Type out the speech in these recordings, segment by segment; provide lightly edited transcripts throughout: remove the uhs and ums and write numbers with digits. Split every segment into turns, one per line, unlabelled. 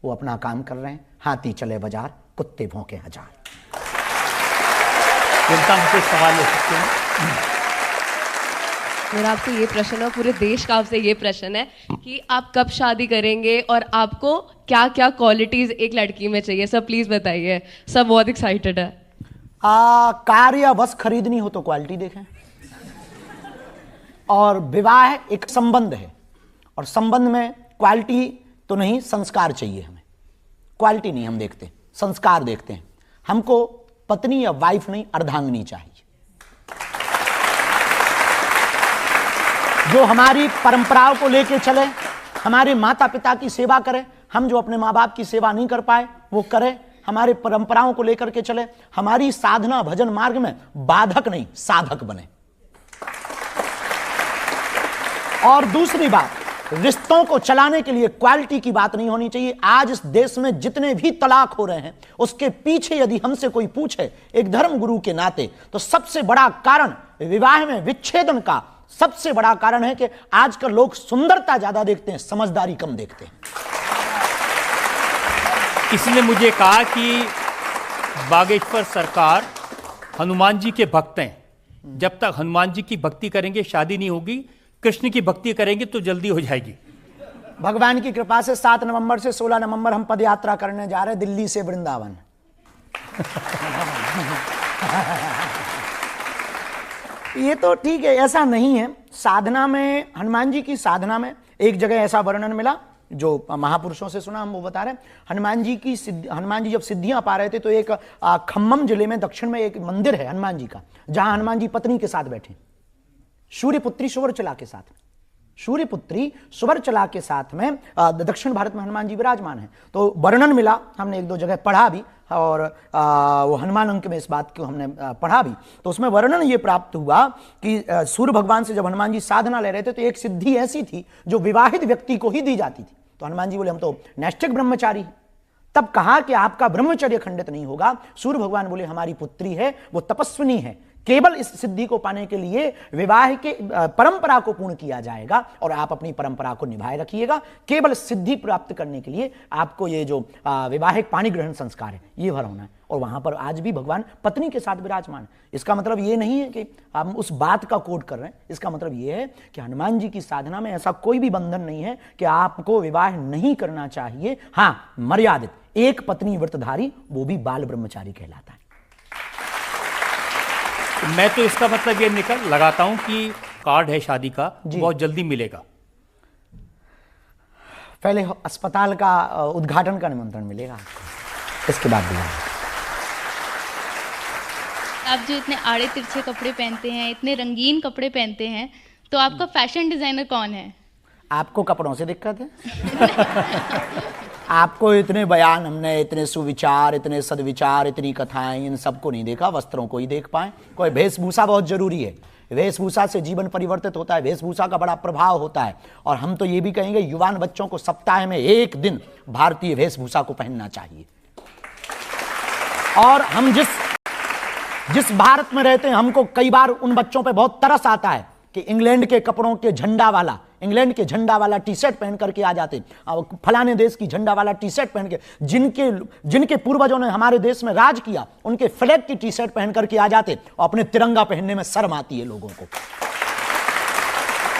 वो अपना काम कर रहे हैं। हाथी चले बाजार, कुत्ते भौंके हजार।
मुझसे सवाल ले सकते हैं?
मेरा आपसे ये प्रश्न है, पूरे देश का आपसे ये प्रश्न है कि आप कब शादी करेंगे और आपको क्या क्या क्वालिटीज एक लड़की में चाहिए। सब प्लीज बताइए, सब बहुत एक्साइटेड है।
कार या बस खरीदनी हो तो क्वालिटी देखें। और विवाह एक संबंध है, और संबंध में क्वालिटी तो नहीं, संस्कार चाहिए हमें। क्वालिटी नहीं हम देखते, संस्कार देखते हैं। हमको पत्नी या वाइफ नहीं, अर्धांगिनी चाहिए, जो हमारी परंपराओं को लेके चले, हमारे माता पिता की सेवा करे। हम जो अपने माँ बाप की सेवा नहीं कर पाए वो करे, हमारे परंपराओं को लेकर के चले, हमारी साधना भजन मार्ग में बाधक नहीं साधक बने। और दूसरी बात, रिश्तों को चलाने के लिए क्वालिटी की बात नहीं होनी चाहिए। आज इस देश में जितने भी तलाक हो रहे हैं, उसके पीछे यदि हमसे कोई पूछे एक धर्म गुरु के नाते, तो सबसे बड़ा कारण विवाह में विच्छेदन का सबसे बड़ा कारण है कि आजकल लोग सुंदरता ज्यादा देखते हैं, समझदारी कम देखते हैं।
किसी ने मुझे कहा कि बागेश्वर सरकार हनुमान जी के भक्त हैं, जब तक हनुमान जी की भक्ति करेंगे शादी नहीं होगी, कृष्ण की भक्ति करेंगे तो जल्दी हो जाएगी।
भगवान की कृपा से 7 नवंबर से 16 नवंबर हम पद यात्रा करने जा रहे हैं, दिल्ली से वृंदावन। ये तो ठीक है, ऐसा नहीं है। साधना में, हनुमान जी की साधना में एक जगह ऐसा वर्णन मिला जो महापुरुषों से सुना, हम वो बता रहे हैं। हनुमान जी जब सिद्धियां पा रहे थे तो एक खम्मम जिले में दक्षिण में एक मंदिर है हनुमान जी का, जहां हनुमान जी पत्नी के साथ बैठे, सूर्यपुत्री सुवर्चला के साथ। सूर्यपुत्री सुवर्चला के साथ में दक्षिण भारत में हनुमान जी विराजमान है। तो वर्णन मिला, हमने 1-2 जगह पढ़ा भी, और वो हनुमान अंक में इस बात को हमने पढ़ा भी। तो उसमें वर्णन ये प्राप्त हुआ कि सूर्य भगवान से जब हनुमान जी साधना ले रहे थे तो एक सिद्धि ऐसी थी जो विवाहित व्यक्ति को ही दी जाती थी। तो हनुमान जी बोले हम तो नैष्ठिक ब्रह्मचारी हैं। तब कहा कि आपका ब्रह्मचर्य खंडित नहीं होगा। सूर्य भगवान बोले हमारी पुत्री है, वो तपस्विनी है, केवल इस सिद्धि को पाने के लिए विवाह के परंपरा को पूर्ण किया जाएगा और आप अपनी परंपरा को निभाए रखिएगा। केवल सिद्धि प्राप्त करने के लिए आपको ये जो विवाहिक पाणी ग्रहण संस्कार है ये भर होना है। और वहां पर आज भी भगवान पत्नी के साथ विराजमान है। इसका मतलब ये नहीं है कि हम उस बात का कोट कर रहे हैं, इसका मतलब ये है कि हनुमान जी की साधना में ऐसा कोई भी बंधन नहीं है कि आपको विवाह नहीं करना चाहिए। हाँ, मर्यादित, एक पत्नी व्रतधारी, वो भी बाल ब्रह्मचारी कहलाता है।
मैं तो इसका मतलब ये निकल लगाता हूं कि कार्ड है शादी का, बहुत जल्दी मिलेगा।
पहले अस्पताल का उद्घाटन का निमंत्रण मिलेगा, इसके बाद भी।
आप जो इतने आड़े तिरछे कपड़े पहनते हैं, इतने रंगीन कपड़े पहनते हैं, तो आपका फैशन डिजाइनर कौन है?
आपको कपड़ों से दिक्कत है? आपको इतने बयान, हमने इतने सुविचार, इतने सदविचार, इतनी कथाएं, इन सबको नहीं देखा, वस्त्रों को ही देख पाए। कोई वेशभूषा बहुत जरूरी है, वेशभूषा से जीवन परिवर्तित होता है, वेशभूषा का बड़ा प्रभाव होता है। और हम तो ये भी कहेंगे युवान बच्चों को सप्ताह में 1 दिन भारतीय वेशभूषा को पहनना चाहिए। और हम जिस भारत में रहते हैं, हमको कई बार उन बच्चों पे बहुत तरस आता है कि इंग्लैंड के कपड़ों के झंडा वाला टी शर्ट पहन करके आ जाते, फलाने देश की झंडा वाला टी शर्ट पहन के, जिनके पूर्वजों ने हमारे देश में राज किया, उनके फ्लैग की टी शर्ट पहन करके आ जाते, और अपने तिरंगा पहनने में शर्म आती है लोगों को।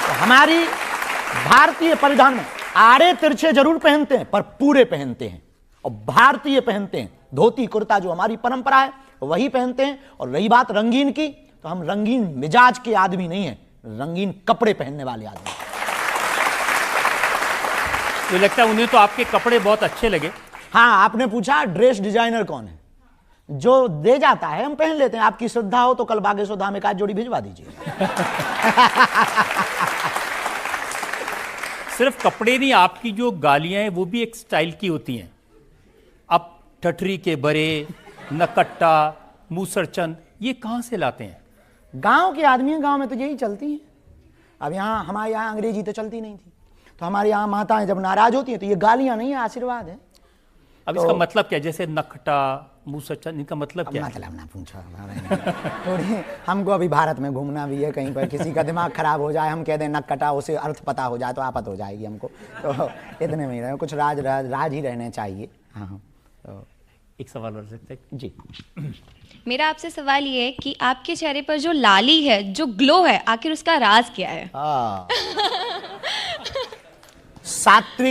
तो हमारी भारतीय परिधान में आड़े तिरछे जरूर पहनते हैं पर पूरे पहनते हैं, और भारतीय पहनते हैं। धोती कुर्ता जो हमारी परंपरा है वही पहनते हैं। और रही बात रंगीन की, तो हम रंगीन मिजाज के आदमी नहीं है, रंगीन कपड़े पहनने वाले आदमी।
तो लगता है उन्हें तो आपके कपड़े बहुत अच्छे लगे।
हाँ, आपने पूछा ड्रेस डिजाइनर कौन है? जो दे जाता है हम पहन लेते हैं। आपकी श्रद्धा हो तो कल बागेश्वर धाम में एक आध जोड़ी भिजवा दीजिए।
सिर्फ कपड़े नहीं, आपकी जो गालियां हैं वो भी एक स्टाइल की होती हैं। अब ठठरी के बरे, नकट्टा, मूसरचंद, ये कहां से लाते हैं?
गांव के आदमी हैं, गांव में तो यही चलती है। अब यहाँ हमारे यहाँ अंग्रेजी तो चलती नहीं थी, तो हमारे यहाँ माताएं जब नाराज होती हैं तो ये गालियां नहीं है, आशीर्वाद है।
अब इसका मतलब क्या? जैसे नखटा, मुंह सच्चा, इनका मतलब क्या है?
मतलब ना पूछो थोड़ी, हमको अभी भारत में घूमना भी है, कहीं पर किसी का दिमाग खराब हो जाए, हम कह दें नक कटा, उसे अर्थ पता हो जाए तो आफत हो जाएगी हमको, तो इतने में ही रहे, कुछ राज ही रहने चाहिए। हाँ, तो
एक सवाल और सकते हैं जी।
मेरा आपसे सवाल ये है कि आपके चेहरे पर जो लाली है, जो ग्लो है, आखिर उसका राज क्या है?
सात्विक